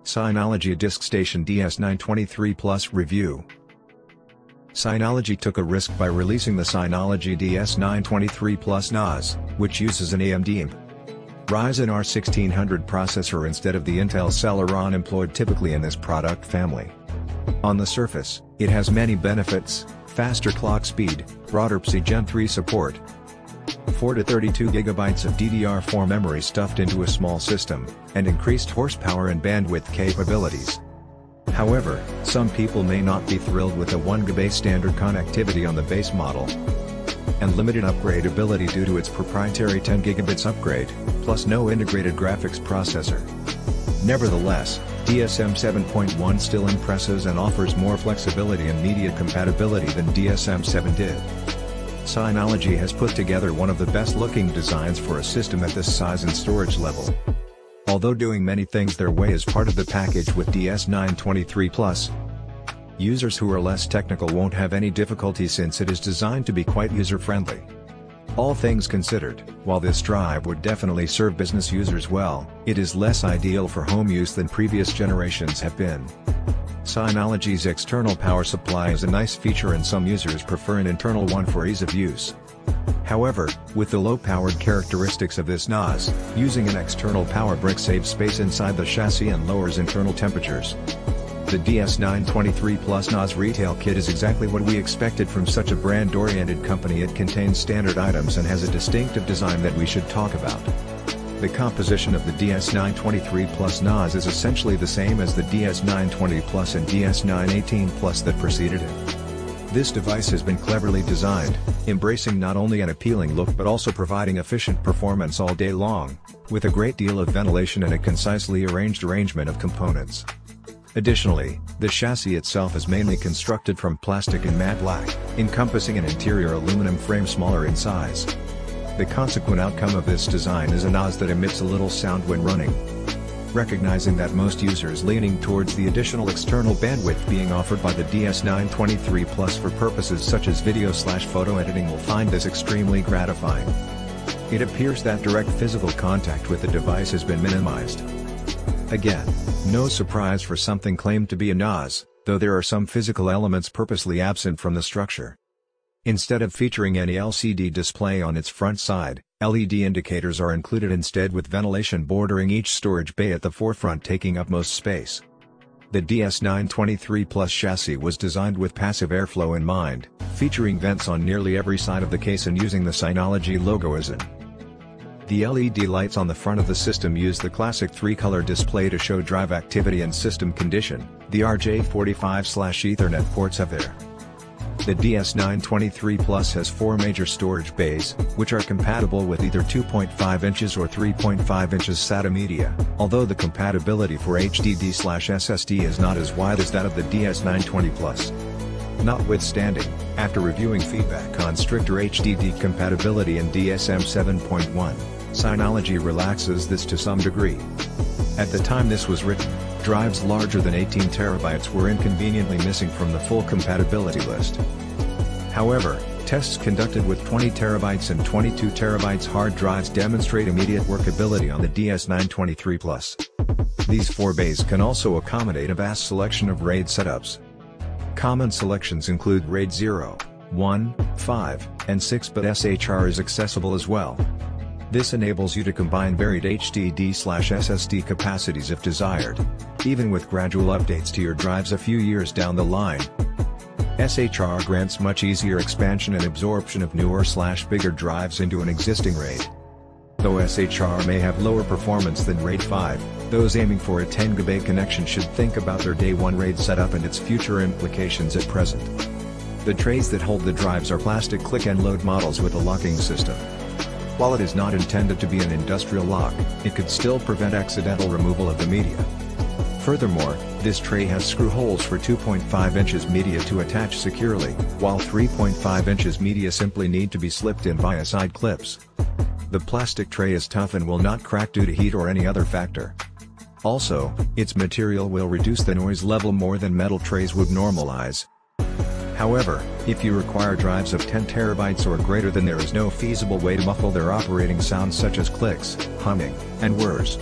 Synology DiskStation DS923 Plus Review. Synology took a risk by releasing the Synology DS923 Plus NAS, which uses an AMD Ryzen R1600 processor instead of the Intel Celeron employed typically in this product family. On the surface, it has many benefits: faster clock speed, broader PCIe Gen 3 support, 4 to 32 GB of DDR4 memory stuffed into a small system, and increased horsepower and bandwidth capabilities. However, some people may not be thrilled with the 1 GB standard connectivity on the base model, and limited upgradability due to its proprietary 10 GB upgrade, plus no integrated graphics processor. Nevertheless, DSM 7.1 still impresses and offers more flexibility and media compatibility than DSM 7 did. Synology has put together one of the best-looking designs for a system at this size and storage level. Although doing many things their way is part of the package with DS923 Plus, users who are less technical won't have any difficulty since it is designed to be quite user-friendly. All things considered, while this drive would definitely serve business users well, it is less ideal for home use than previous generations have been. Synology's external power supply is a nice feature and some users prefer an internal one for ease of use. However, with the low-powered characteristics of this NAS, using an external power brick saves space inside the chassis and lowers internal temperatures. The DS923 Plus NAS retail kit is exactly what we expected from such a brand-oriented company. It contains standard items and has a distinctive design that we should talk about. The composition of the DS923 Plus NAS is essentially the same as the DS920 Plus and DS918 Plus that preceded it. This device has been cleverly designed, embracing not only an appealing look but also providing efficient performance all day long, with a great deal of ventilation and a concisely arranged arrangement of components. Additionally, the chassis itself is mainly constructed from plastic and matte black, encompassing an interior aluminum frame smaller in size. The consequent outcome of this design is a NAS that emits a little sound when running. Recognizing that most users leaning towards the additional external bandwidth being offered by the DS923 Plus for purposes such as video/photo editing will find this extremely gratifying. It appears that direct physical contact with the device has been minimized. Again, no surprise for something claimed to be a NAS, though there are some physical elements purposely absent from the structure. Instead of featuring any LCD display on its front side, LED indicators are included instead, with ventilation bordering each storage bay at the forefront taking up most space. The DS923 Plus chassis was designed with passive airflow in mind, featuring vents on nearly every side of the case and using the Synology logo as in. The LED lights on the front of the system use the classic 3-color display to show drive activity and system condition. The RJ45/Ethernet ports have there. The DS923 Plus has 4 major storage bays, which are compatible with either 2.5 inches or 3.5 inches SATA media, although the compatibility for HDD/SSD is not as wide as that of the DS920 Plus. Notwithstanding, after reviewing feedback on stricter HDD compatibility in DSM 7.1, Synology relaxes this to some degree. At the time this was written, drives larger than 18 TB were inconveniently missing from the full compatibility list. However, tests conducted with 20 TB and 22 TB hard drives demonstrate immediate workability on the DS923 Plus. These 4 bays can also accommodate a vast selection of RAID setups. Common selections include RAID 0, 1, 5, and 6, but SHR is accessible as well. This enables you to combine varied HDD/SSD capacities if desired, even with gradual updates to your drives a few years down the line. SHR grants much easier expansion and absorption of newer/bigger drives into an existing RAID. Though SHR may have lower performance than RAID 5, those aiming for a 10 GB connection should think about their day 1 RAID setup and its future implications at present. The trays that hold the drives are plastic click-and-load models with a locking system. While it is not intended to be an industrial lock, it could still prevent accidental removal of the media. Furthermore, this tray has screw holes for 2.5 inches media to attach securely, while 3.5 inches media simply need to be slipped in via side clips. The plastic tray is tough and will not crack due to heat or any other factor. Also, its material will reduce the noise level more than metal trays would normalize. However, if you require drives of 10 TB or greater, then there is no feasible way to muffle their operating sounds such as clicks, humming, and whirs.